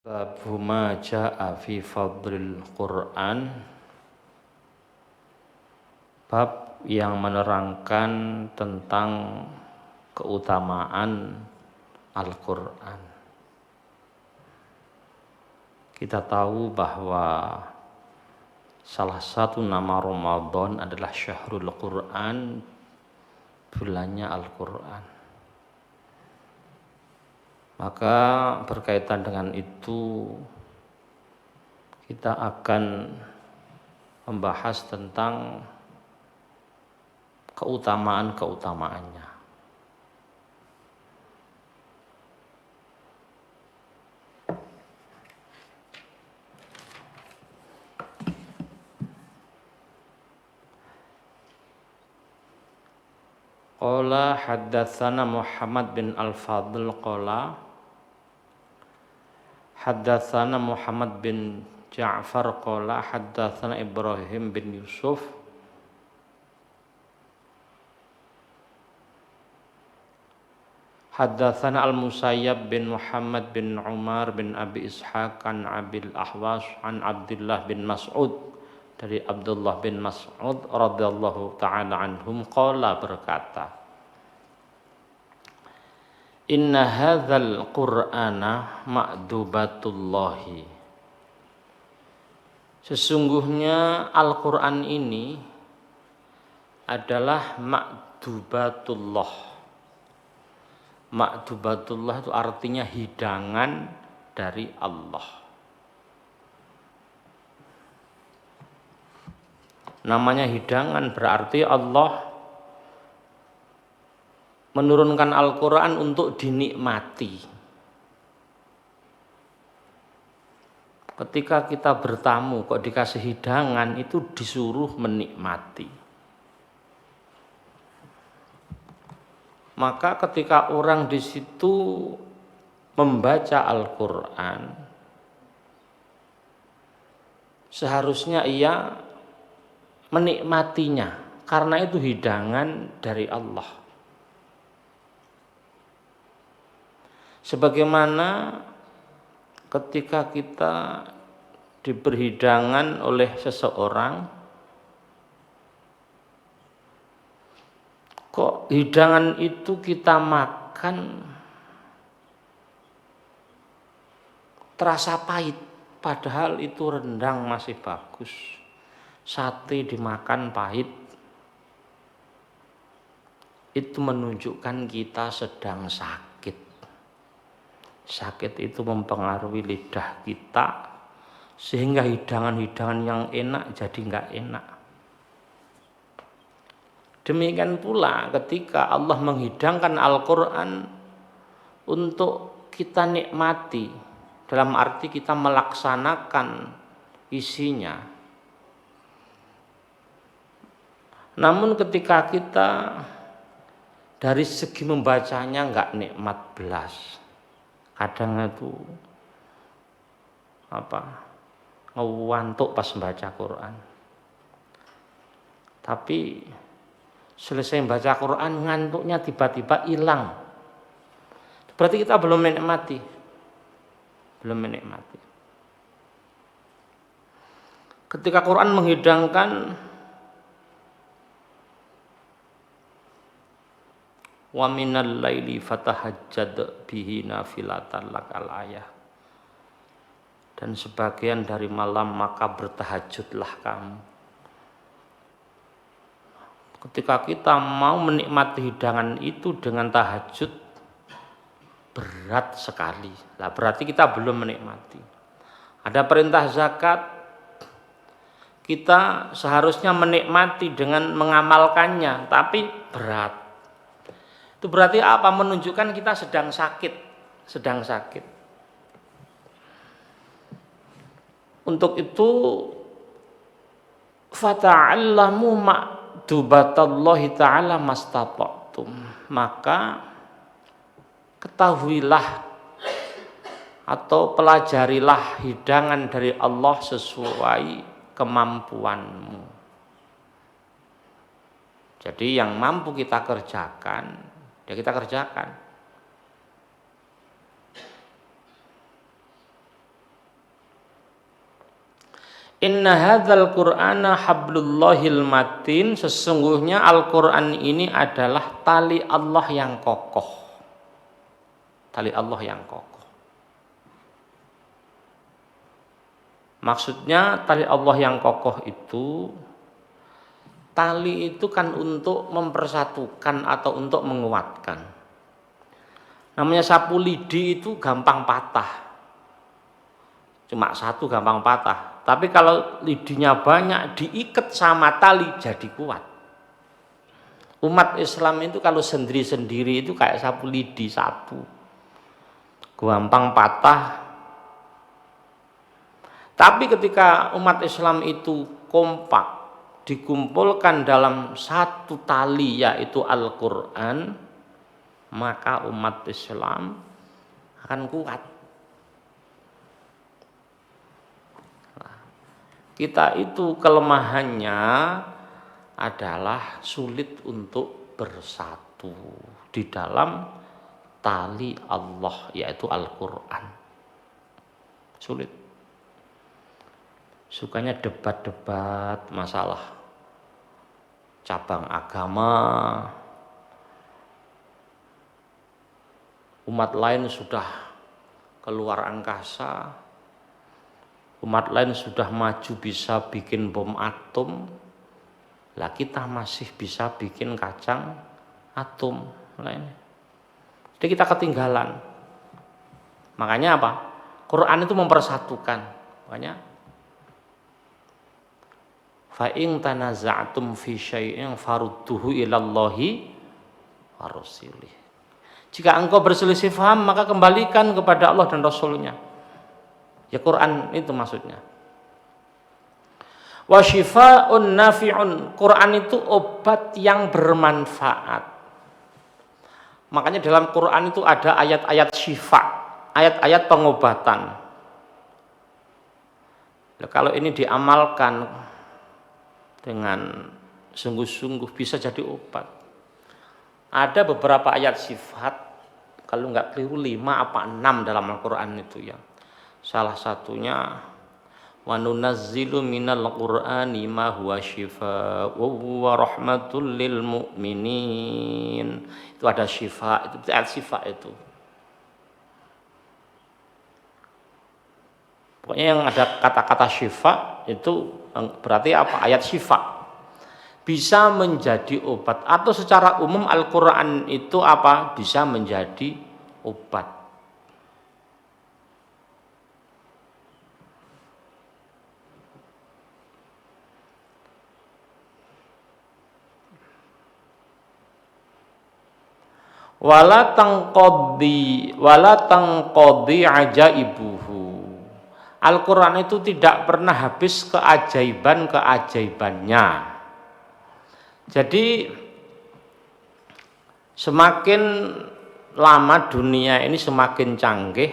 Babu ma jaa'a fi fadlil Qur'an. Bab yang menerangkan tentang keutamaan Al-Qur'an. Kita tahu bahwa salah satu nama Ramadan adalah Syahrul Qur'an, bulannya Al-Qur'an. Maka berkaitan dengan itu kita akan membahas tentang keutamaan-keutamaannya. Qala haddatsana Muhammad bin Al-Fadl qala haddatsana Muhammad bin Ja'far qala haddatsana Ibrahim bin Yusuf haddatsana Al-Musayyab bin Muhammad bin Umar bin Abi Ishaq an Abil Ahwas an Abdullah bin Mas'ud, dari Abdullah bin Mas'ud radhiyallahu taala anhum qala, berkata, inna hadzal qur'ana ma'dubatullahi, sesungguhnya Al-Qur'an ini adalah ma'dubatullah. Ma'dubatullah itu artinya hidangan dari Allah. Namanya hidangan berarti Allah menurunkan Al-Quran untuk dinikmati. Ketika kita bertamu kok dikasih hidangan, itu disuruh menikmati. Maka ketika orang di situ membaca Al-Quran, seharusnya ia menikmatinya, karena itu hidangan dari Allah. Sebagaimana ketika kita diberi hidangan oleh seseorang, kok hidangan itu kita makan terasa pahit, padahal itu rendang masih bagus, sate dimakan pahit, itu menunjukkan kita sedang sakit. Sakit itu mempengaruhi lidah kita, sehingga hidangan-hidangan yang enak jadi nggak enak. Demikian pula ketika Allah menghidangkan Al-Quran untuk kita nikmati, dalam arti kita melaksanakan isinya. Namun ketika kita dari segi membacanya nggak nikmat belas, kadang itu ngantuk pas membaca Quran. Tapi selesai membaca Quran ngantuknya tiba-tiba hilang. Berarti kita belum menikmati. Ketika Quran menghidangkan wa minal laili fatahajjad bihi nafilatan lakal ayah, dan sebagian dari malam maka bertahajudlah kamu. Ketika kita mau menikmati hidangan itu dengan tahajud, berat sekali. Lah berarti kita belum menikmati. Ada perintah zakat, kita seharusnya menikmati dengan mengamalkannya, tapi berat. Itu berarti apa? Menunjukkan kita sedang sakit. Untuk itu fata'allamu ma'dubatallahi ta'ala mastata'tum, maka ketahuilah atau pelajarilah hidangan dari Allah sesuai kemampuanmu. Jadi yang mampu kita kerjakan, ya kita kerjakan. Inna hadzal Qur'ana hablullahil matin, sesungguhnya Al-Qur'an ini adalah tali Allah yang kokoh. Tali Allah yang kokoh. Maksudnya tali Allah yang kokoh itu, tali itu kan untuk mempersatukan atau untuk menguatkan. Namanya sapu lidi itu gampang patah. Cuma satu gampang patah. Tapi kalau lidinya banyak diikat sama tali jadi kuat. Umat Islam itu kalau sendiri-sendiri itu kayak sapu lidi satu. Gampang patah. Tapi ketika umat Islam itu kompak, dikumpulkan dalam satu tali yaitu Al-Qur'an, maka umat Islam akan kuat. Kita itu kelemahannya adalah sulit untuk bersatu di dalam tali Allah yaitu Al-Qur'an. Sulit. Sukanya debat-debat masalah cabang agama. Umat lain sudah keluar angkasa. Umat lain sudah maju bisa bikin bom atom, lah kita masih bisa bikin kacang atom. Jadi kita ketinggalan. Makanya apa? Quran itu mempersatukan. Makanya fa in tanaza'tum fi syai'in farudduhu ilallahi wa rasulih. Jika engkau berselisih paham, maka kembalikan kepada Allah dan Rasulnya. Ya Quran itu maksudnya. Wa syifaa'un nafi'un. Quran itu obat yang bermanfaat. Makanya dalam Quran itu ada ayat-ayat syifa, ayat-ayat pengobatan. Nah, kalau ini diamalkan dengan sungguh-sungguh bisa jadi obat. Ada beberapa ayat sifat, kalau nggak keliru 5 apa 6 dalam Al-Quran itu ya. Salah satunya wa nunazzilu minal qur'ani ma huwa syifaa'un wa rahmatul lil mu'minin. Itu ada syifa, itu ayat syifa itu. Pokoknya yang ada kata-kata syifa itu berarti apa? Ayat syifa. Bisa menjadi obat atau secara umum Al-Qur'an itu apa? Bisa menjadi obat. Wala tangqadi ajaibuhu. Al-Qur'an itu tidak pernah habis keajaiban-keajaibannya. Jadi semakin lama dunia ini semakin canggih,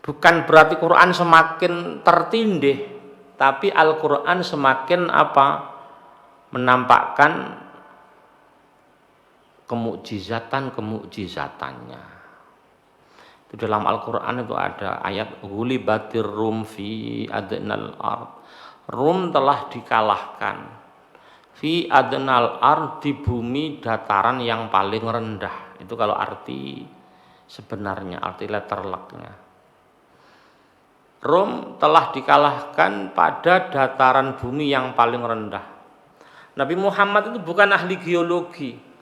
bukan berarti Quran semakin tertindih, tapi Al-Qur'an semakin menampakkan kemukjizatannya. Itu dalam Al-Qur'an itu ada ayat ghulibatir rum fi adnal ard. Rum telah dikalahkan fi adnal ard, di bumi dataran yang paling rendah. Itu kalau arti sebenarnya, arti letter luck-nya. Rum telah dikalahkan pada dataran bumi yang paling rendah. Nabi Muhammad itu bukan ahli geologi.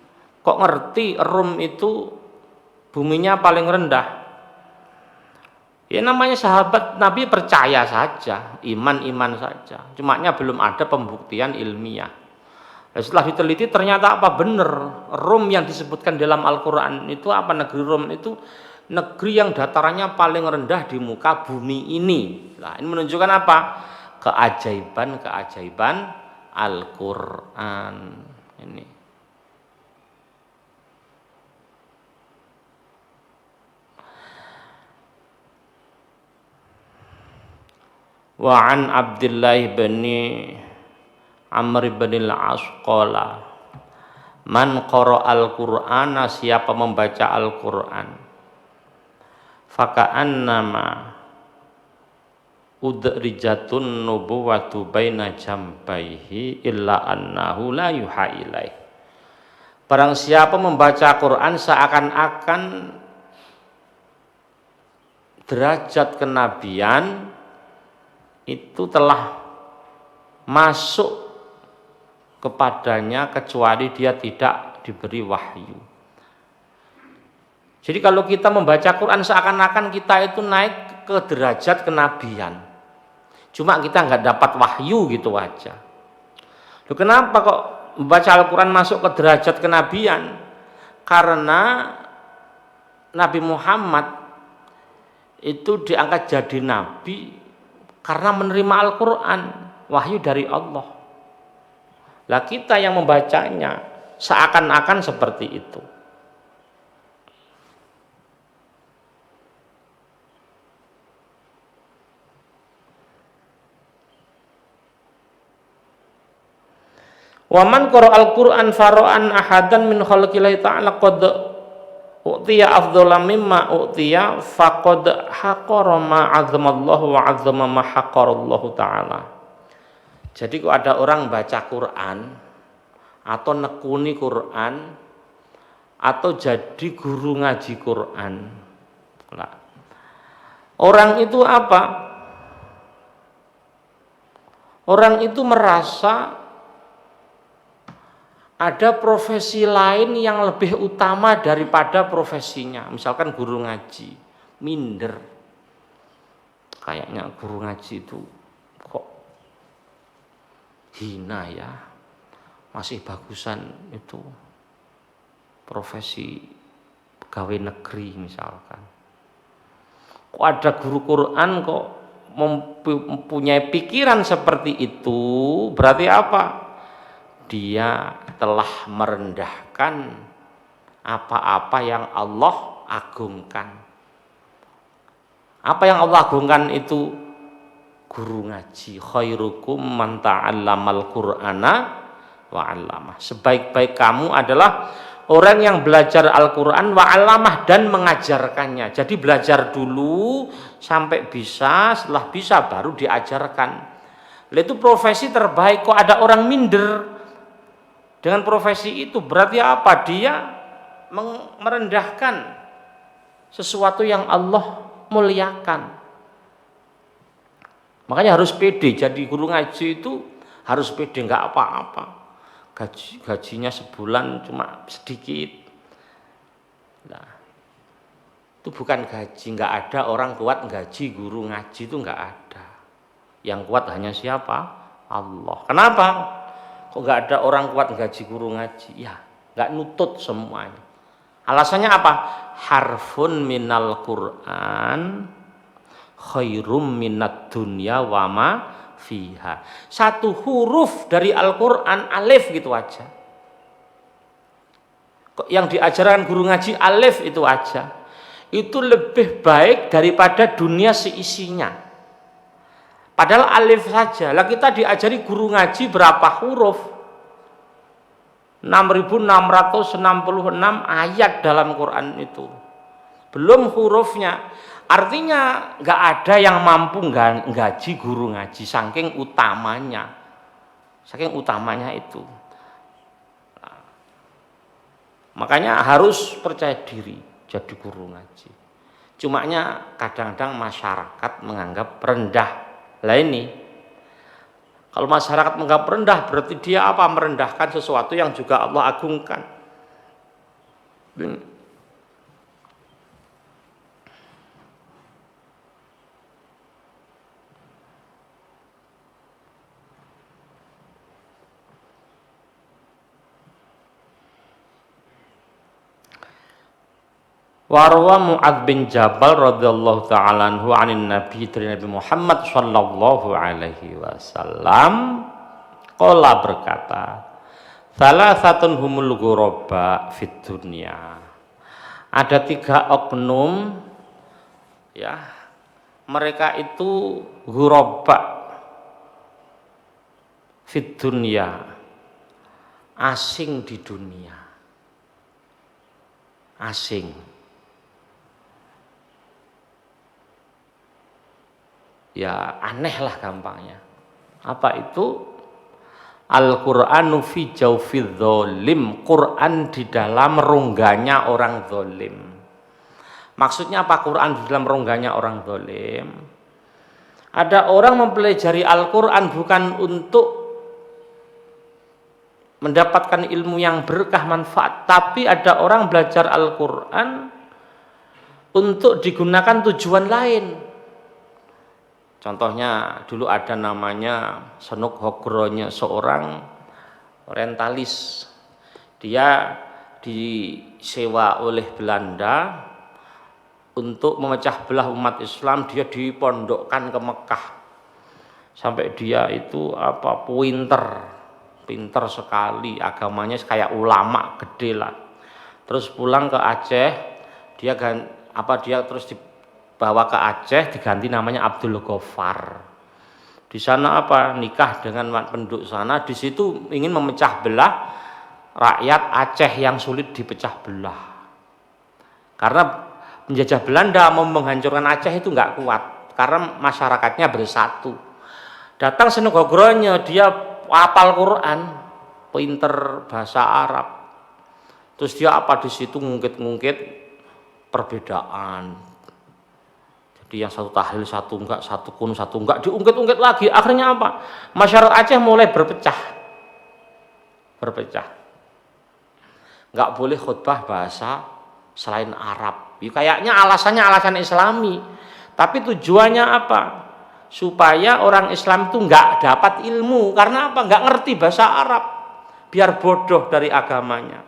Kok ngerti Rum itu buminya paling rendah? Ya namanya sahabat Nabi percaya saja, iman saja. Cumanya belum ada pembuktian ilmiah. Setelah diteliti ternyata benar. Rum yang disebutkan dalam Al-Quran itu negeri Rum itu negeri yang datarannya paling rendah di muka bumi ini. Nah, ini menunjukkan apa? Keajaiban Al-Quran ini. Wa an Abdullah bin Amr bin al-As qala man qara al-Qur'ana, siapa membaca Al-Qur'an, faka'annama udrijatun nubuwatu baina jambaihi illa annahu la yuha ilaih. Barang siapa membaca Quran seakan-akan derajat kenabian itu telah masuk kepadanya kecuali dia tidak diberi wahyu. Jadi kalau kita membaca Quran seakan-akan kita itu naik ke derajat kenabian. Cuma kita nggak dapat wahyu gitu aja. Loh, kenapa kok membaca Al-Quran masuk ke derajat kenabian? Karena Nabi Muhammad itu diangkat jadi nabi karena menerima Al-Quran, wahyu dari Allah. Lah kita yang membacanya seakan-akan seperti itu. Waman qara'al Qur'an fara'an ahadan min khalqillahi ta'ala qad u'tiya afdhala mimma u'tiya faqad haqara ma 'azzamallahu wa 'azzama ma haqarallahu ta'ala. Jadi kalau ada orang baca Quran atau nekuni Quran atau jadi guru ngaji Quran, orang itu apa? Orang itu merasa ada profesi lain yang lebih utama daripada profesinya. Misalkan guru ngaji, minder. Kayaknya guru ngaji itu kok hina ya. Masih bagusan itu profesi pegawai negeri misalkan. Kok ada guru Quran kok mempunyai pikiran seperti itu, berarti apa? Dia telah merendahkan apa-apa yang Allah agungkan. Apa yang Allah agungkan itu? Guru ngaji. Khairukum man ta'allamal Qur'ana wa 'allamah. Sebaik-baik kamu adalah orang yang belajar Al-Qur'an wa 'allamah dan mengajarkannya. Jadi belajar dulu sampai bisa, setelah bisa baru diajarkan. Itu profesi terbaik. Kok ada orang minder dengan profesi itu? Berarti apa? Dia merendahkan sesuatu yang Allah muliakan. Makanya harus pede. Jadi guru ngaji itu harus pede, nggak apa-apa. Gajinya sebulan cuma sedikit. Nah, itu bukan gaji. Nggak ada orang kuat gaji guru ngaji, itu nggak ada. Yang kuat hanya siapa? Allah. Kenapa? Kok nggak ada orang kuat gaji guru ngaji? Ya, nggak nutut semuanya. Alasannya apa? Harfun minal Qur'an khairum minad dunya wa ma fiha. Satu huruf dari Al-Qur'an, alif gitu aja. Kok yang diajarkan guru ngaji alif itu aja. Itu lebih baik daripada dunia seisinya. Padahal alif saja. Lah kita diajari guru ngaji berapa huruf? 6.666 ayat dalam Quran itu. Belum hurufnya. Artinya nggak ada yang mampu gaji guru ngaji saking utamanya. Saking utamanya itu. Nah, makanya harus percaya diri jadi guru ngaji. Cumanya kadang-kadang masyarakat menganggap rendah. Lah ini, kalau masyarakat menganggap rendah, berarti dia apa? Merendahkan sesuatu yang juga Allah agungkan. Warwa Mu'adz bin Jabal radhiyallahu ta'ala anhu anin Nabi dari Nabi Muhammad sallallahu alaihi wasallam qala berkata, salasatun humul ghuraba fid dunya. Ada 3 oknum ya, mereka itu ghuraba fid dunya, asing di dunia. Asing. Ya aneh lah gampangnya. Apa itu? Al-Qur'anu fi jawfidz zalim, Quran di dalam rongganya orang zalim. Maksudnya apa Quran di dalam rongganya orang zalim? Ada orang mempelajari Al-Qur'an bukan untuk mendapatkan ilmu yang berkah manfaat, tapi ada orang belajar Al-Qur'an untuk digunakan tujuan lain. Contohnya dulu ada namanya Senuk Hogronya, seorang orientalis. Dia disewa oleh Belanda untuk memecah belah umat Islam. Dia dipondokkan ke Mekah. Sampai dia itu pinter sekali, agamanya kayak ulama gede lah. Terus pulang ke Aceh, dia terus bawa ke Aceh, diganti namanya Abdul Ghaffar. Di sana nikah dengan penduduk sana. Di situ ingin memecah belah rakyat Aceh yang sulit dipecah belah. Karena penjajah Belanda mau menghancurkan Aceh itu nggak kuat, karena masyarakatnya bersatu. Datang Senuk Hogronya, dia hafal Quran, pinter bahasa Arab. Terus dia di situ ngungkit-ngungkit perbedaan. Yang satu tahlil, satu enggak, satu kun, satu enggak, diungkit-ungkit lagi. Akhirnya masyarakat Aceh mulai berpecah. Enggak boleh khutbah bahasa selain Arab. Kayaknya alasannya alasan Islami, tapi tujuannya supaya orang Islam itu enggak dapat ilmu. Karena enggak ngerti bahasa Arab, biar bodoh dari agamanya.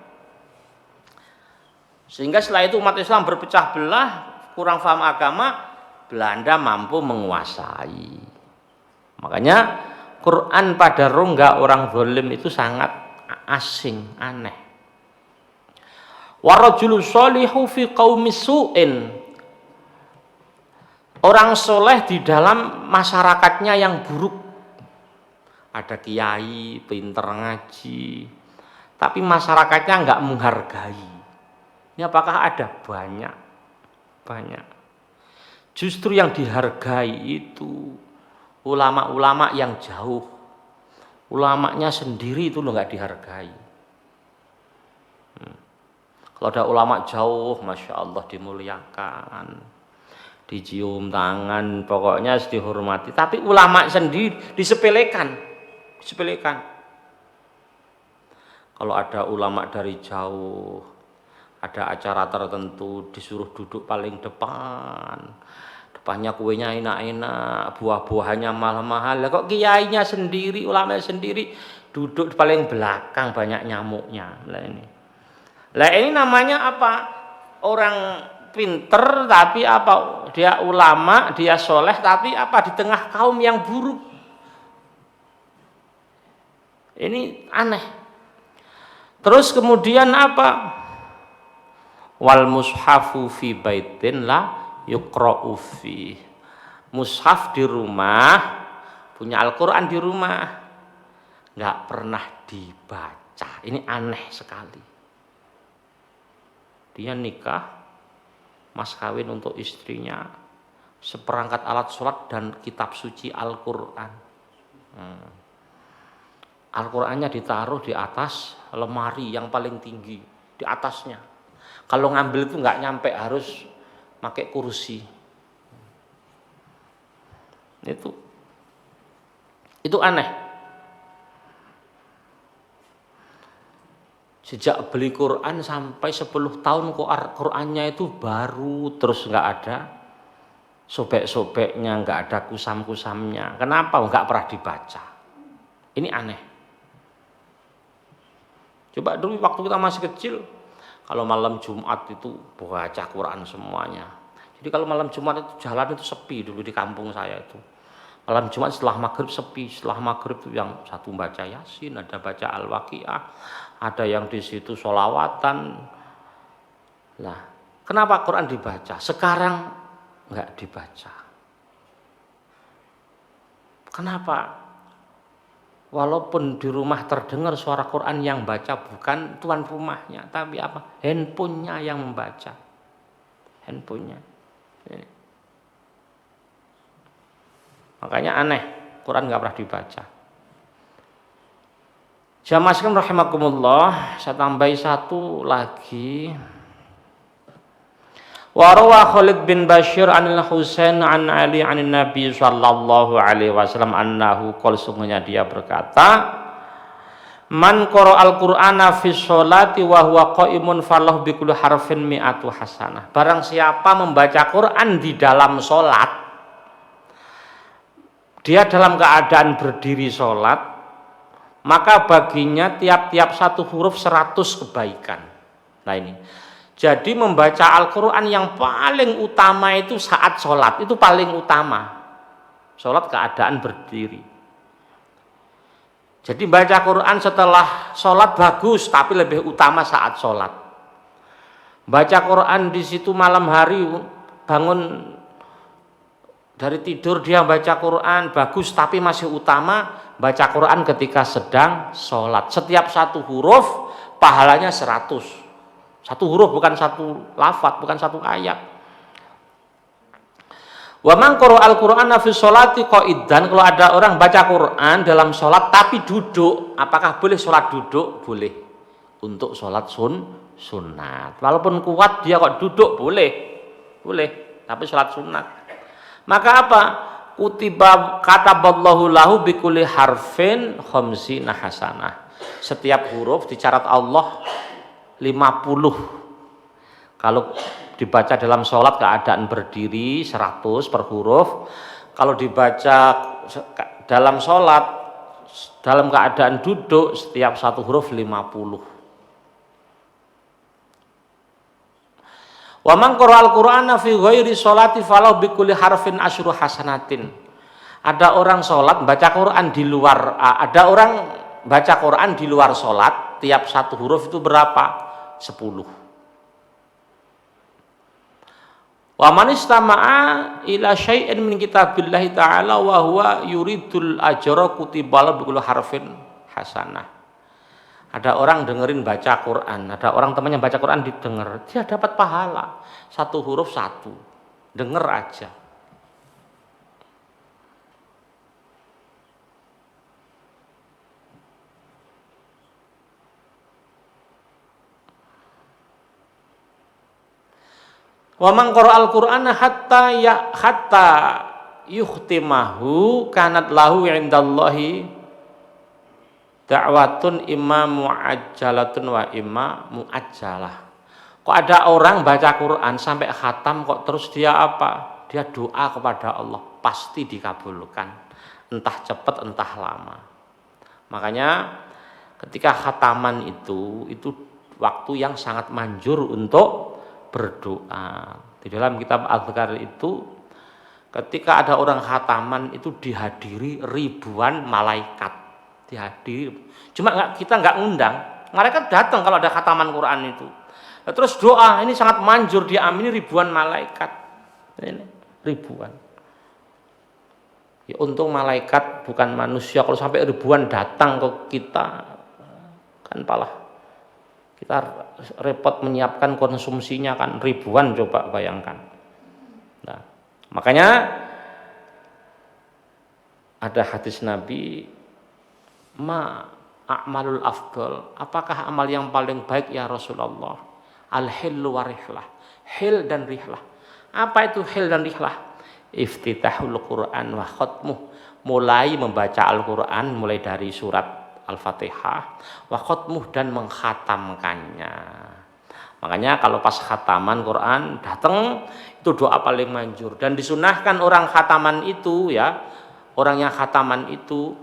Sehingga setelah itu umat Islam berpecah belah, kurang paham agama, Belanda mampu menguasai. Makanya Quran pada rongga orang zalim itu sangat asing, aneh. Warajulu sholihu fi qaumi su'in, orang soleh di dalam masyarakatnya yang buruk. Ada kiai pinter ngaji, tapi masyarakatnya enggak menghargai. Ini apakah ada? Banyak. Justru yang dihargai itu ulama-ulama yang jauh. Ulamanya sendiri itu nggak dihargai. Kalau ada ulama jauh, Masya Allah dimuliakan, dicium tangan, pokoknya harus dihormati. Tapi ulama sendiri disepelekan. Kalau ada ulama dari jauh, ada acara tertentu disuruh duduk paling depannya kuenya enak-enak, buah-buahannya mahal-mahal. Kok kiainya sendiri, ulamanya sendiri duduk paling belakang, banyak nyamuknya. Lah ini namanya orang pinter tapi dia ulama, dia soleh tapi di tengah kaum yang buruk. Ini aneh. Terus kemudian wal mushafu fi baitin la yuqra'u fi. Mushaf di rumah, punya Al-Qur'an di rumah, enggak pernah dibaca. Ini aneh sekali. Dia nikah, mas kawin untuk istrinya, seperangkat alat sholat dan kitab suci Al-Qur'an. Al-Qur'annya ditaruh di atas lemari yang paling tinggi, di atasnya. Kalau ngambil itu nggak nyampe, harus pakai kursi. Itu aneh. Sejak beli Quran sampai 10 tahun Qurannya itu baru, terus nggak ada sobek-sobeknya, nggak ada kusam-kusamnya. Kenapa? Nggak pernah dibaca. Ini aneh. Coba dulu waktu kita masih kecil, kalau malam Jumat itu baca Quran semuanya. Jadi kalau malam Jumat itu jalan itu sepi dulu di kampung saya itu. Malam Jumat setelah maghrib sepi, setelah maghrib itu yang satu baca Yasin, ada baca Al-Waqiah, ada yang di situ sholawatan. Lah, kenapa Quran dibaca? Sekarang nggak dibaca. Kenapa? Walaupun di rumah terdengar suara Quran, yang baca bukan tuan rumahnya, tapi handphonenya yang membaca. Handphonenya. Makanya aneh, Quran nggak pernah dibaca. Jamaah sekalian rahimakumullah, saya tambahi satu lagi. Wa rawa Khalid bin Bashir anil Husain an Ali anin Nabi sallallahu alaihi wasallam annahu qala, sungguhnya dia berkata, man qara al-Qur'ana fi sholati wa huwa qaimun falahu bi kulli harfin mi'atu hasanah. Barang siapa membaca Quran di dalam salat, dia dalam keadaan berdiri salat, maka baginya tiap-tiap satu huruf 100 kebaikan. Nah ini. Jadi membaca Al-Quran yang paling utama itu saat sholat, itu paling utama. Sholat keadaan berdiri. Jadi baca Quran setelah sholat bagus, tapi lebih utama saat sholat. Baca Quran di situ malam hari, bangun dari tidur dia baca Quran, bagus, tapi masih utama baca Quran ketika sedang sholat. Setiap satu huruf pahalanya 100. Satu huruf, bukan satu lafaz, bukan satu ayat. Wa man qara al-Qur'ana fi sholati qa'idan, kalau ada orang baca Quran dalam sholat tapi duduk, apakah boleh sholat duduk? Boleh. Untuk sholat sunat. Walaupun kuat dia kok duduk, boleh. Boleh, tapi sholat sunat. Maka apa? Kutiba kataballahu lahu bi kulli harfin khamsina hasanah. Setiap huruf dicatat Allah 50. Kalau dibaca dalam sholat keadaan berdiri 100 per huruf. Kalau dibaca dalam sholat dalam keadaan duduk, setiap satu huruf 50. Wa man qara'al Qur'ana fi ghairi sholati falahu bi kulli harfin asyru hasanatin. Ada orang sholat baca Quran di luar, ada orang baca Quran di luar sholat, tiap satu huruf itu berapa? 10. Wa man istama'a ila syai'in min kitabillahi ta'ala wa huwa yuridul ajra kutiba lahu bi kulli harfin hasanah. Ada orang dengerin baca Quran, ada orang temannya baca Quran didengar, dia dapat pahala. Satu huruf satu. Denger aja. Wa man qara'al Qur'ana hatta yukhtimahu kanat lahu 'indallahi da'watun imma mu'ajjalatun wa imma mu'ajjalah. Kok ada orang baca Quran sampai khatam kok terus dia apa? Dia doa kepada Allah, pasti dikabulkan. Entah cepat entah lama. Makanya ketika khataman itu waktu yang sangat manjur untuk berdoa. Di dalam kitab Al-Adhkar itu ketika ada orang khataman itu dihadiri ribuan malaikat. Dihadiri. Cuma kita nggak ngundang. Malaikat datang kalau ada khataman Quran itu. Terus doa ini sangat manjur diamini ribuan malaikat. Ini ribuan. Ya untung malaikat bukan manusia, kalau sampai ribuan datang ke kita kan palah kita repot menyiapkan konsumsinya kan ribuan, coba bayangkan. Nah, makanya ada hadis Nabi, ma a'malul afdal, apakah amal yang paling baik ya Rasulullah? Al-hillu wa rihlah, hil dan rihlah. Apa itu hil dan rihlah? Iftitahul Quran wa khatmuh, mulai membaca Al-Quran mulai dari surat Al-Fatihah wa khatmuh, dan menghatamkannya. Makanya kalau pas khataman Quran datang itu doa paling manjur, dan disunahkan orang khataman itu ya, orang yang khataman itu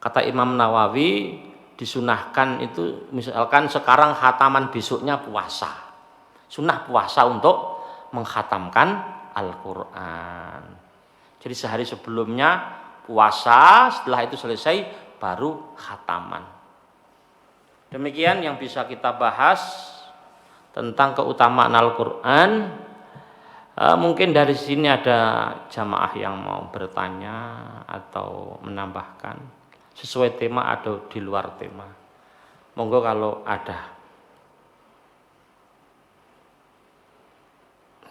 kata Imam Nawawi disunahkan itu misalkan sekarang khataman besoknya puasa. Sunnah puasa untuk menghatamkan Al-Quran. Jadi sehari sebelumnya puasa, setelah itu selesai baru khataman. Demikian yang bisa kita bahas tentang keutamaan Al-Quran. Mungkin dari sini ada jamaah yang mau bertanya atau menambahkan sesuai tema atau di luar tema. Monggo kalau ada.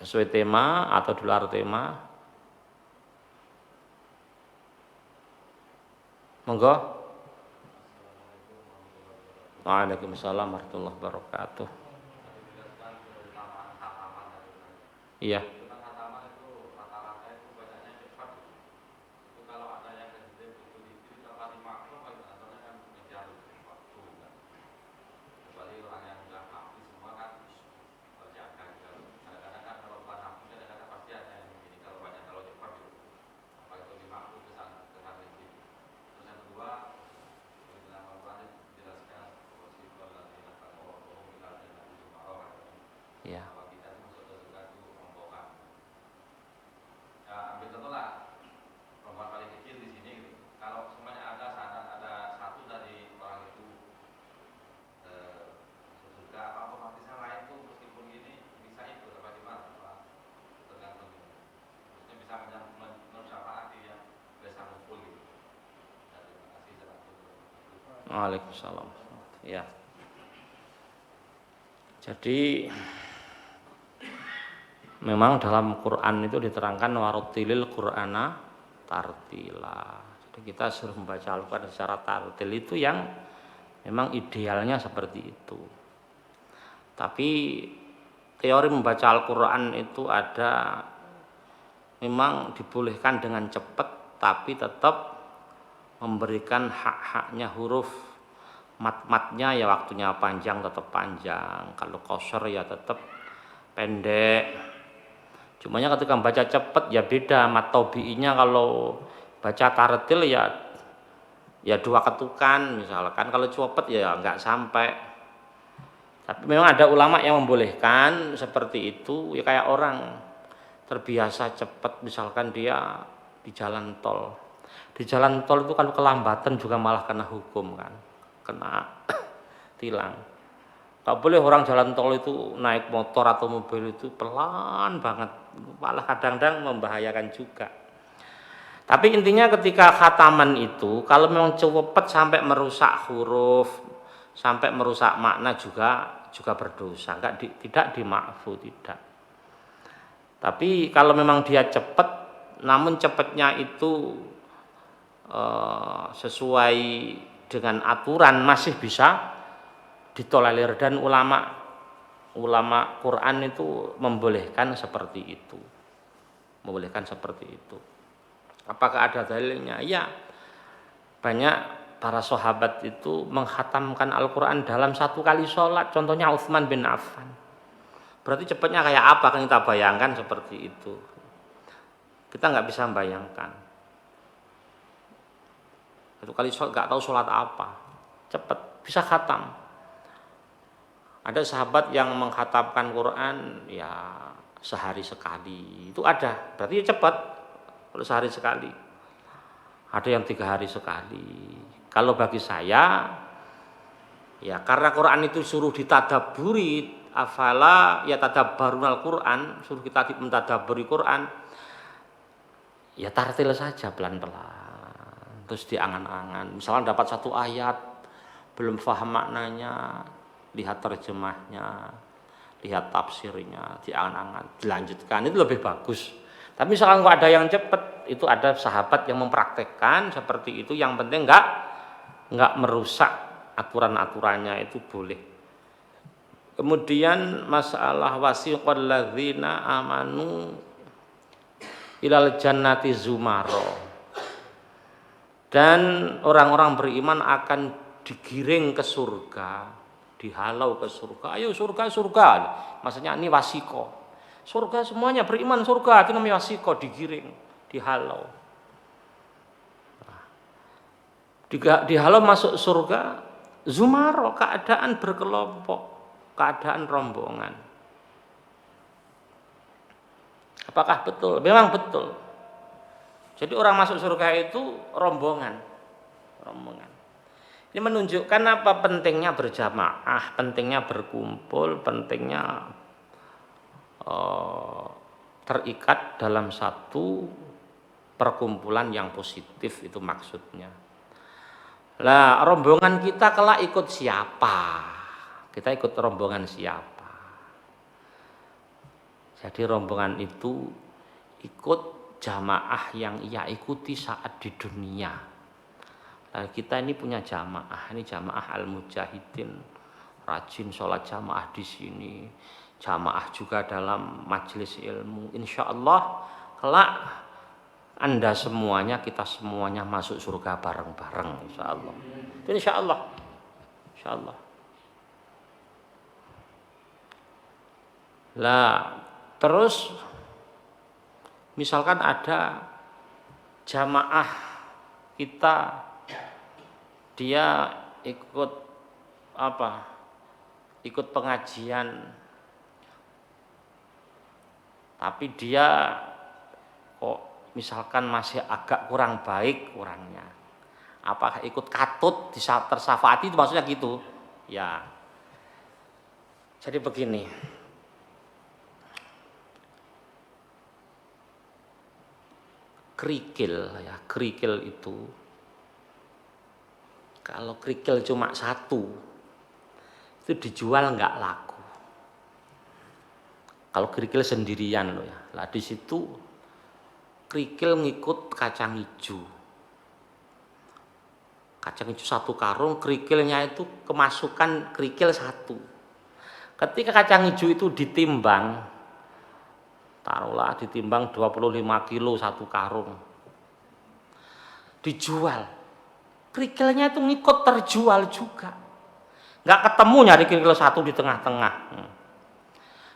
Sesuai tema atau di luar tema. Monggo. Waalaikumsalam warahmatullahi wabarakatuh. Iya. Ya. Waalaikumsalam. Ya. Jadi memang dalam Quran itu diterangkan warotilil Qur'ana tartila. Jadi kita suruh membaca Al-Quran secara tartil itu yang memang idealnya seperti itu. Tapi teori membaca Al-Quran itu ada memang dibolehkan dengan cepat, tapi tetap memberikan hak-haknya huruf. Mat-matnya ya waktunya panjang tetap panjang, kalau qasar ya tetap pendek. Cumanya ketika baca cepat ya beda, mat tabi'inya kalau baca tartil ya 2 ketukan misalkan, kalau cepet ya enggak sampai. Tapi memang ada ulama yang membolehkan seperti itu, ya kayak orang terbiasa cepat misalkan dia di jalan tol. Di jalan tol itu kalau kelambatan juga malah kena hukum kan, kena tilang. Gak boleh orang jalan tol itu naik motor atau mobil itu pelan banget, malah kadang-kadang membahayakan juga. Tapi intinya ketika khataman itu kalau memang cepat sampai merusak huruf, sampai merusak makna juga berdosa, tidak dimakfu, tidak. Tapi kalau memang dia cepat, namun cepatnya itu sesuai dengan aturan masih bisa ditolerir, dan ulama Quran itu membolehkan seperti itu. Membolehkan seperti itu. Apakah ada dalilnya? Ya. Banyak para sahabat itu menghatamkan Al-Quran dalam 1 kali sholat. Contohnya Utsman bin Affan. Berarti cepatnya kayak apa kan kita bayangkan seperti itu. Kita nggak bisa membayangkan. 1 kali sholat nggak tahu sholat apa. Cepat bisa khatam. Ada sahabat yang mengkhatamkan Quran ya sehari sekali. Itu ada. Berarti ya cepat kalau sehari sekali. Ada yang 3 hari sekali. Kalau bagi saya ya karena Quran itu suruh ditadaburi, afala ya tadabbarunal Quran, suruh kita mentadaburi Quran. Ya tartil saja pelan-pelan. Terus diangan-angan. Misalnya dapat 1 ayat belum paham maknanya, lihat terjemahnya, lihat tafsirnya, diangan-angan, dilanjutkan, itu lebih bagus. Tapi misalkan kok ada yang cepat, itu ada sahabat yang mempraktekkan seperti itu, yang penting enggak merusak aturan-aturannya, itu boleh. Kemudian masalah wasiqal ladzina amanu ilal jannati zumaro. Dan orang-orang beriman akan digiring ke surga, dihalau ke surga. Ayo surga. Maksudnya ini wasiko. Surga semuanya beriman surga, itu namanya wasiko, digiring, dihalau. Dihalau masuk surga, zumaro, keadaan berkelompok, keadaan rombongan. Apakah betul? Memang betul. Jadi orang masuk surga itu rombongan. Ini menunjukkan apa pentingnya berjamaah, pentingnya berkumpul, pentingnya terikat dalam satu perkumpulan yang positif, itu maksudnya. Lah rombongan kita kelak ikut siapa? Kita ikut rombongan siapa? Jadi rombongan itu ikut jamaah yang ia ikuti saat di dunia. Nah, kita ini punya jamaah, ini jamaah Al-Mujahidin, rajin sholat jamaah di sini, jamaah juga dalam majelis ilmu. Insya Allah kelak Anda semuanya, kita semuanya masuk surga bareng-bareng, insya Allah. Itu insya Allah, insya Allah. Lah, terus misalkan ada jamaah kita, dia ikut ikut pengajian, tapi dia kok misalkan masih agak kurang baik kurangnya, apakah ikut katut tersafaati, itu maksudnya gitu ya. Jadi begini, kerikil itu, kalau kerikil cuma satu itu dijual nggak laku. Kalau kerikil sendirian loh ya, lah di situ kerikil ngikut kacang hijau. Kacang hijau satu karung, kerikilnya itu kemasukan kerikil satu. Ketika kacang hijau itu ditimbang, taruhlah ditimbang 25 kilo satu karung, dijual, kerikilnya itu ngikut terjual juga. Nggak ketemu nyari kerikil satu di tengah-tengah.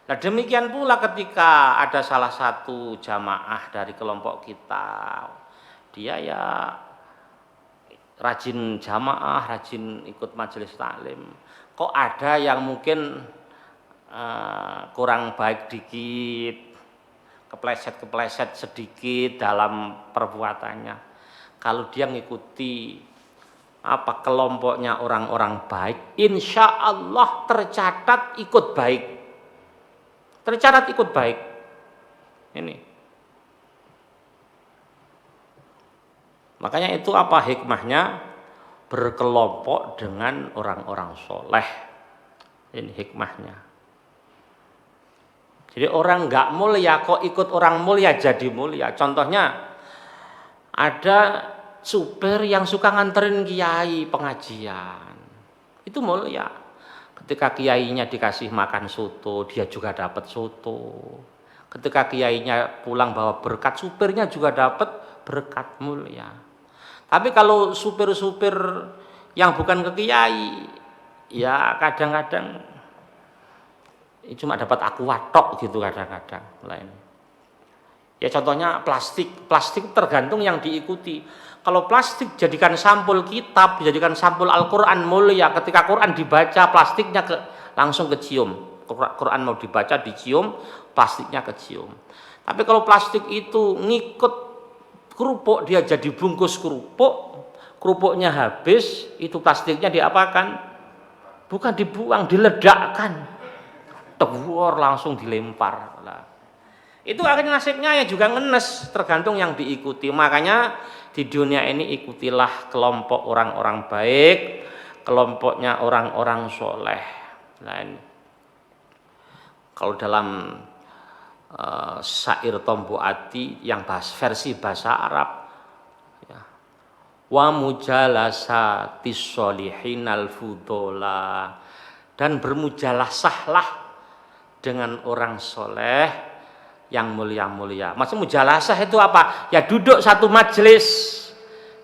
Nah demikian pula ketika ada salah satu jamaah dari kelompok kita, dia ya rajin jamaah, rajin ikut majelis taklim, kok ada yang mungkin kurang baik dikit, kepleset sedikit dalam perbuatannya. Kalau dia ngikuti kelompoknya orang-orang baik, insya Allah tercatat ikut baik. Tercatat ikut baik. Ini. Makanya itu hikmahnya berkelompok dengan orang-orang soleh. Ini hikmahnya. Jadi orang nggak mulia kok ikut orang mulia jadi mulia. Contohnya ada supir yang suka nganterin kiai pengajian, itu mulia. Ketika kiainya dikasih makan soto, dia juga dapat soto. Ketika kiainya pulang bawa berkat, supirnya juga dapat berkat, mulia. Tapi kalau supir-supir yang bukan ke kiai, ya kadang-kadang cuma dapat aqua tok gitu kadang-kadang lain. Ya contohnya plastik tergantung yang diikuti. Kalau plastik jadikan sampul kitab, dijadikan sampul Al-Quran mulia, ketika Quran dibaca plastiknya langsung kecium. Quran mau dibaca dicium, plastiknya kecium. Tapi kalau plastik itu ngikut kerupuk, dia jadi bungkus kerupuk, kerupuknya habis, itu plastiknya diapakan? Bukan dibuang, diledakkan. Teguor langsung dilempar. Itu akhirnya nasibnya ya juga ngenes, tergantung yang diikuti. Makanya di dunia ini ikutilah kelompok orang-orang baik, kelompoknya orang-orang soleh. Nah, ini. Kalau dalam syair Tombo Ati yang versi bahasa Arab, ya, wa mujalasatis sholihin al-fudola, dan bermujalasahlah dengan orang soleh yang mulia-mulia. Maksud mujalasah itu apa? Ya duduk satu majelis,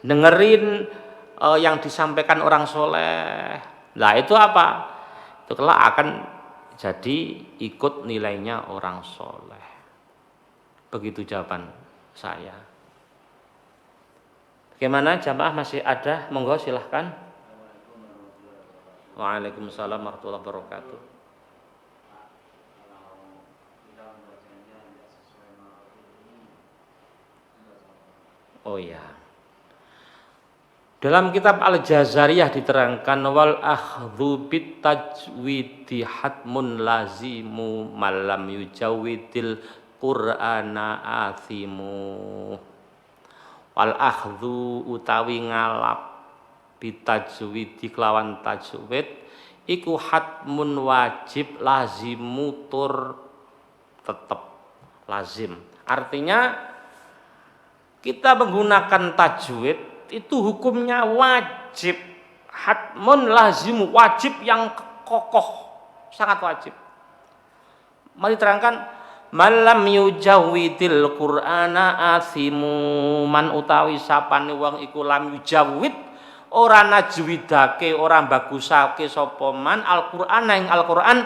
dengerin yang disampaikan orang soleh. Nah itu apa? Itu kelak akan jadi ikut nilainya orang soleh. Begitu jawaban saya. Bagaimana jamaah masih ada? Monggo silahkan. Waalaikumsalam warahmatullahi wabarakatuh. Oh ya. Dalam kitab Al-Jazariyah diterangkan wal akhdhu bit tajwidi hatmun lazimu malam yujawidil qur'ana athimu. Wal akhdhu utawi ngalap bit tajwidi kelawan tajwid iku hatmun wajib lazimu tur tetap lazim. Artinya kita menggunakan tajwid itu hukumnya wajib, hatmun lazim, wajib yang kokoh, sangat wajib. Mari terangkan, malam yujawidil Qur'ana asimu, man utawi sapane wong iku lam yujawid ora najwidake, ora bagusake sapa man Al-Qur'an ing Al-Qur'an,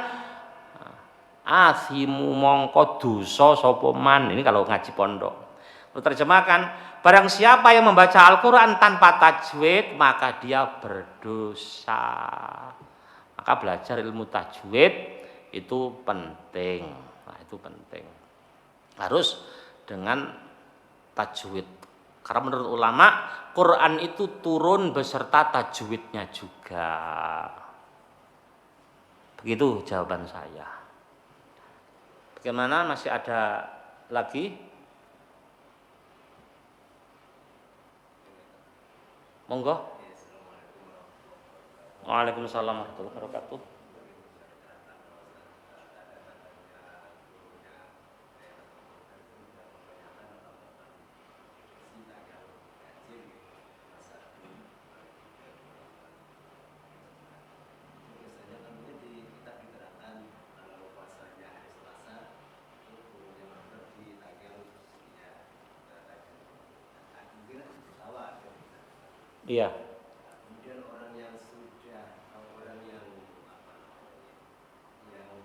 asimu mongko dosa sapa man. Ini kalau ngaji pondok. Terjemahkan, barang siapa yang membaca Al-Qur'an tanpa tajwid maka dia berdosa. Maka belajar ilmu tajwid itu penting. Nah, itu penting. Harus dengan tajwid. Karena menurut ulama, Quran itu turun beserta tajwidnya juga. Begitu jawaban saya. Bagaimana, masih ada lagi? Monggo. Waalaikumsalam warahmatullahi wabarakatuh. Iya. Kemudian orang yang sudah, orang yang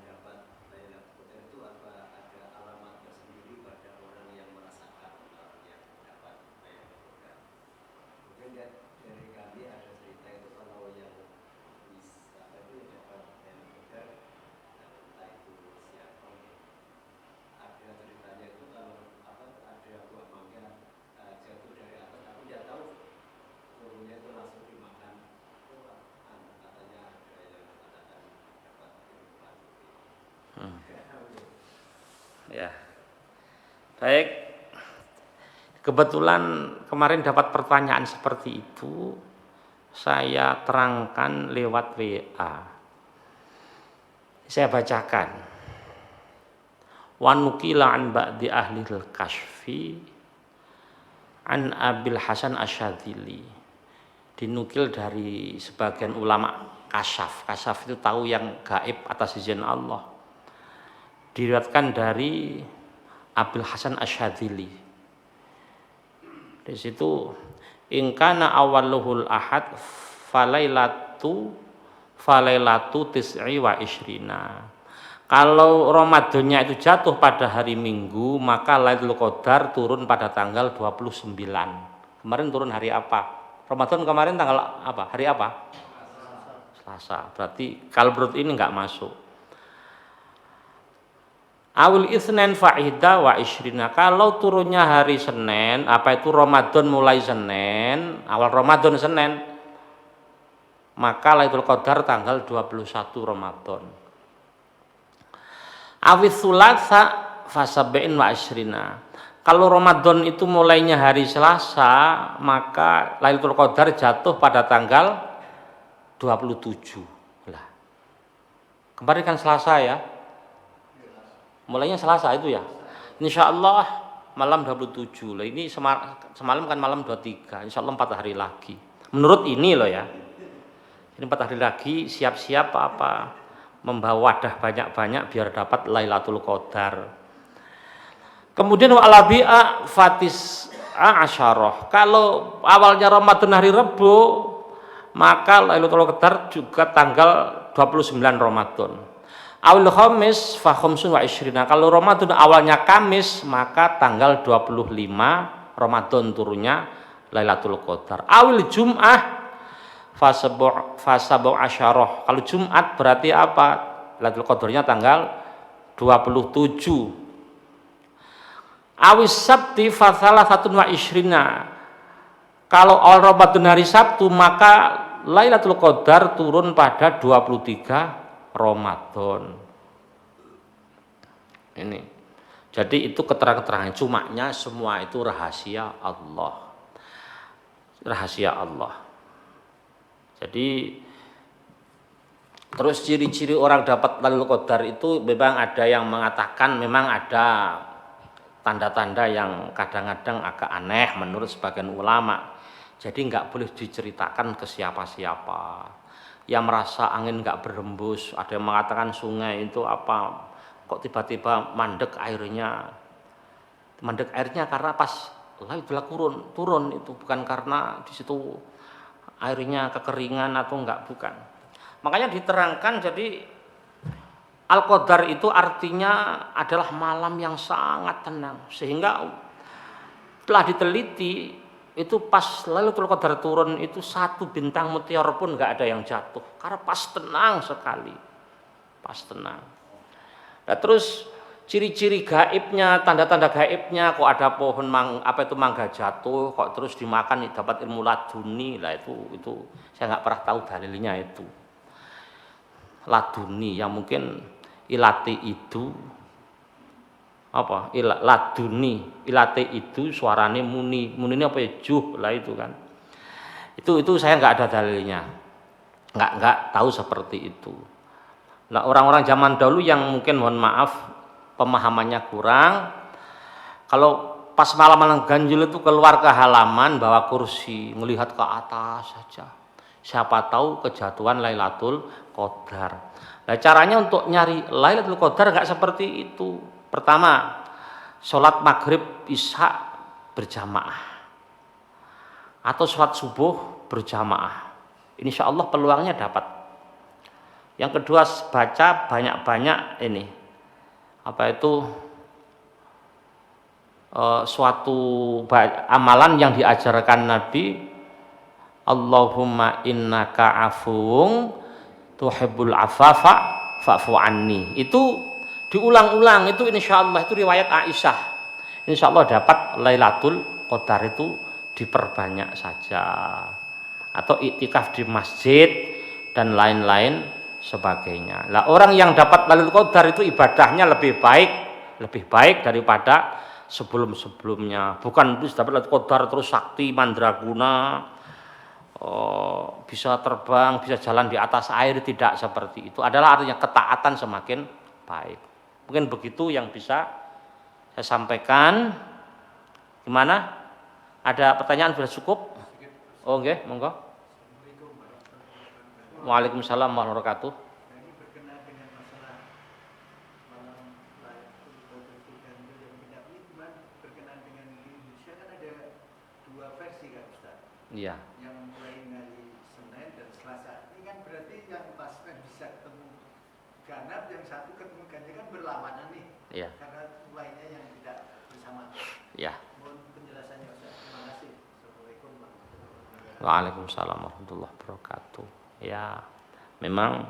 dapat Lailatul Qadar itu apa ada alamat tersendiri pada orang yang merasakan yang dapat Lailatul Qadar. Kemudian dari kami ada cerita itu kalau yang bisa itu dapat Lailatul Qadar, entah itu siapa, ada ceritanya itu kalau ada buah mangga jatuh dari atas, aku tidak tahu. Turunnya itu langsung dimakan. Katanya ada yang mengatakan dapat kehidupan. Ya. Baik. Kebetulan kemarin dapat pertanyaan seperti itu. Saya terangkan lewat WA. Saya bacakan. Wa nukila an ba'di ahlil kasyfi an Abil Hasan Asyadzili. Dinukil dari sebagian ulama kasyaf. Kasyaf itu tahu yang gaib atas izin Allah. Diriwayatkan dari Abil Hasan Asyadzili. Di situ, in kana awwaluhul ahad falailatu tis'i wa ishrina. Kalau Ramadannya itu jatuh pada hari Minggu, maka Lailatul Qadar turun pada tanggal 29. Kemarin turun hari apa? Ramadan kemarin tanggal apa? Hari apa? Selasa. Berarti kalau menurut ini enggak masuk. Awil Itsnain fa'ida wa ishrina. Kalau turunnya hari Senin, apa itu Ramadan mulai Senin, awal Ramadan Senin, maka Lailatul Qadar tanggal 21 Ramadan. Awil Tsulatsa fasab'in wa ishrina. Kalau Ramadan itu mulainya hari Selasa, maka Lailatul Qadar jatuh pada tanggal 27. Lah. Kemarin kan Selasa ya. Mulainya Selasa itu ya. Insyaallah malam 27. Lah ini semalam kan malam 23. Insyaallah 4 hari lagi. Menurut ini loh ya. Ini 4 hari lagi siap-siap apa? Membawa wadah banyak-banyak biar dapat Lailatul Qadar. Kemudian wa'alabi'a fatis'a asyarah. Kalau awalnya Ramadan hari Rabu, maka Lailatul Qadar juga tanggal 29 Ramadan. Awal Khamis fa khamsun wa ishrina. Kalau Ramadan awalnya Kamis, maka tanggal 25 Ramadan turunnya Lailatul Qadar. Awal Jum'ah fa sabu asyarah. Kalau Jumat berarti apa? Lailatul Qadarnya tanggal 27. Awis Sabti fa salasatun wa ishrina. Kalau awal Ramadan hari Sabtu, maka Lailatul Qadar turun pada 23 Ramadan. Ini. Jadi itu keterangan-keterangan, cumanya semua itu rahasia Allah. Rahasia Allah. Jadi terus ciri-ciri orang dapat Lailatul Qadar itu memang ada yang mengatakan memang ada tanda-tanda yang kadang-kadang agak aneh menurut sebagian ulama. Jadi nggak boleh diceritakan ke siapa-siapa. Yang merasa angin nggak berhembus, ada yang mengatakan sungai itu apa, kok tiba-tiba mandek airnya. Mandek airnya karena pas Lailatul turun itu, bukan karena di situ airnya kekeringan atau enggak, bukan. Makanya diterangkan, jadi Al-Qadar itu artinya adalah malam yang sangat tenang, sehingga telah diteliti itu pas Lailatul Qadar turun itu satu bintang meteor pun enggak ada yang jatuh, karena pas tenang sekali, pas tenang. Nah, terus ciri-ciri gaibnya, tanda-tanda gaibnya, kok ada pohon mangga jatuh, kok terus dimakan dapat ilmu laduni, lah itu saya nggak pernah tahu dalilnya itu. Laduni yang mungkin ilate itu apa? Laduni, ilate itu suarane muni ini apa ya, juh lah itu kan. Itu saya nggak ada dalilnya, nggak tahu seperti itu. Nah, orang-orang zaman dahulu yang mungkin mohon maaf pemahamannya kurang, kalau pas malam-malam ganjil itu keluar ke halaman bawa kursi melihat ke atas saja, siapa tahu kejatuhan Lailatul Qadar. Nah, caranya untuk nyari Lailatul Qadar nggak seperti itu. Pertama, sholat maghrib isya berjamaah atau sholat subuh berjamaah, insya Allah peluangnya dapat. Yang kedua, baca banyak-banyak ini apa itu suatu amalan yang diajarkan Nabi, Allahumma innaka afuwun tuhibbul afafa fa'fu anni. Itu diulang-ulang, itu insyaallah, itu riwayat Aisyah. Insyaallah dapat Lailatul Qadar itu diperbanyak saja. Atau iktikaf di masjid dan lain-lain sebagainya. Lah, orang yang dapat Lailatul Qadar itu ibadahnya lebih baik daripada sebelum-sebelumnya. Bukan terus dapat Lailatul Qadar terus sakti mandraguna, bisa terbang, bisa jalan di atas air, tidak seperti itu. Adalah artinya ketaatan semakin baik. Mungkin begitu yang bisa saya sampaikan. Gimana? Ada pertanyaan sudah cukup? Oh, nggih, monggo. Waalaikumsalam warahmatullahi wabarakatuh. Ini berkenaan dengan masalah malam Lailatul Qadar yang tidak nikmat, berkenaan dengan di Indonesia kan ada dua versi kan Ustaz? Iya. Yang mulai hari Senin dan Selasa. Ini kan berarti yang pas bisa ketemu ganap, yang satu ketemu ganjil kan berlawanan nih. Iya. Karena mulainya yang tidak bersama. Iya. Mohon penjelasannya Ustaz. Terima kasih. Assalamualaikum warahmatullahi wabarakatuh. Waalaikumsalam warahmatullahi wabarakatuh. Ya, memang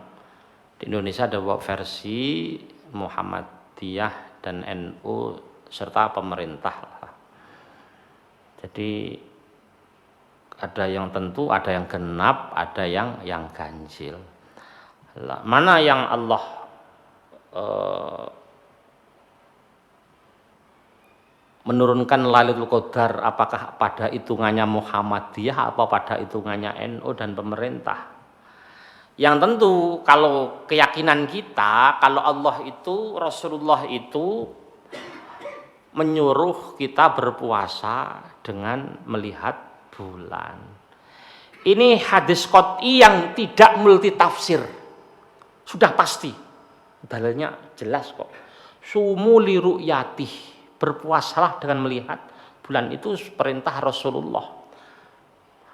di Indonesia ada dua versi, Muhammadiyah dan NU serta pemerintah. Jadi ada yang tentu, ada yang genap, ada yang ganjil. Mana yang Allah menurunkan Lailatul Qadar, apakah pada hitungannya Muhammadiyah apa pada hitungannya NU dan pemerintah? Yang tentu kalau keyakinan kita, kalau Allah itu, Rasulullah itu menyuruh kita berpuasa dengan melihat bulan. Ini hadis qot'i yang tidak multitafsir. Sudah pasti. Dalilnya jelas kok. Sumu li ru'yatih. Berpuasalah dengan melihat bulan, itu perintah Rasulullah.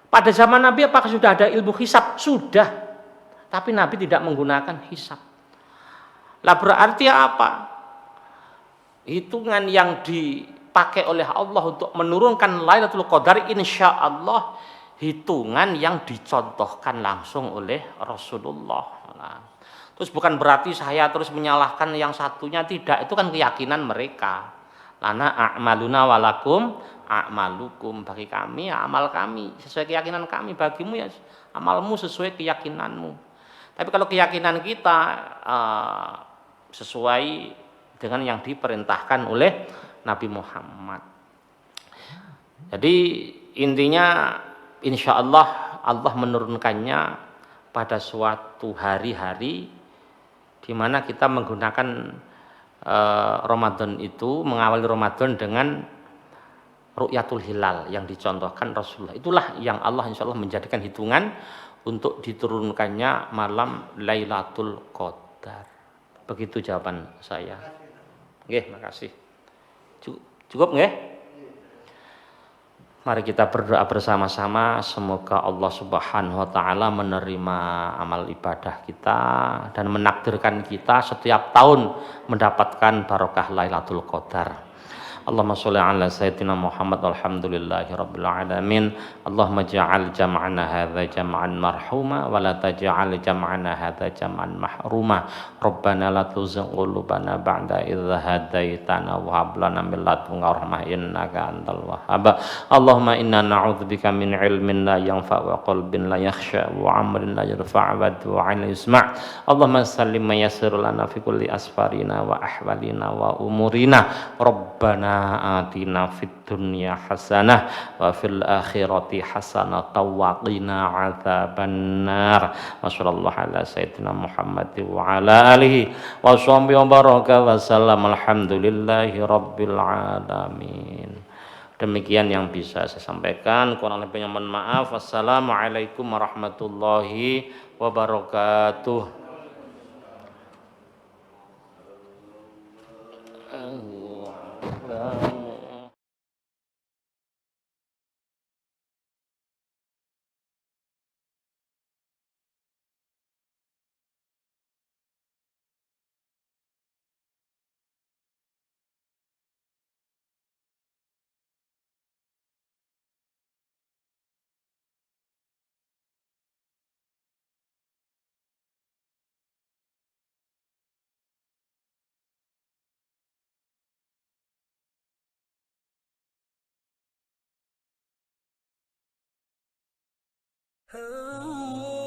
Pada zaman Nabi apakah sudah ada ilmu hisab? Sudah. Tapi Nabi tidak menggunakan hisab. Lah berarti apa? Hitungan yang dipakai oleh Allah untuk menurunkan Lailatul Qadar insya Allah hitungan yang dicontohkan langsung oleh Rasulullah. Nah, terus bukan berarti saya terus menyalahkan yang satunya, tidak. Itu kan keyakinan mereka. Lana a'maluna walakum a'malukum, bagi kami amal kami sesuai keyakinan kami, bagimu ya amalmu sesuai keyakinanmu. Tapi kalau keyakinan kita sesuai dengan yang diperintahkan oleh Nabi Muhammad. Jadi intinya insya Allah menurunkannya pada suatu hari-hari di mana kita menggunakan Ramadan itu, mengawali Ramadan dengan ru'yatul hilal yang dicontohkan Rasulullah. Itulah yang Allah insya Allah menjadikan hitungan untuk diturunkannya malam Lailatul Qadar. Begitu jawaban saya. Nggih, makasih. Cukup nggih? Mari kita berdoa bersama-sama, semoga Allah Subhanahu wa taala menerima amal ibadah kita dan menakdirkan kita setiap tahun mendapatkan barokah Lailatul Qadar. Allahumma sholli ala sayyidina Muhammad walhamdulillahi rabbil alamin. Allahumma ja'al jam'ana hadza jam'an marhuma wa la taj'al jam'ana hadza jam'an mahruma. Rabbana la tuzigh qulubana ba'da idh hadaitana wa hab lana min ladunka rahmah innaka antal wahhab. Allahumma inna na'udzubika min ilmin la yanfa' wa qalbin la yakhsha wa 'amalin la yarfa' wa du'ain la yusma'. Allahumma sallim wa yassir lana fi kulli asfarina wa ahwalina wa umurina. Rabbana atina fid dunya hasanah wa fil akhirati hasanah wa qina adzabannar. Wa sallallahu ala sayyidina Muhammad wa ala alihi wa sahbihi wa baraka wa sallam. Alhamdulillahi rabbil alamin. Demikian yang bisa saya sampaikan, kurang lebihnya mohon maaf. Wassalamualaikum warahmatullahi wabarakatuh. Oh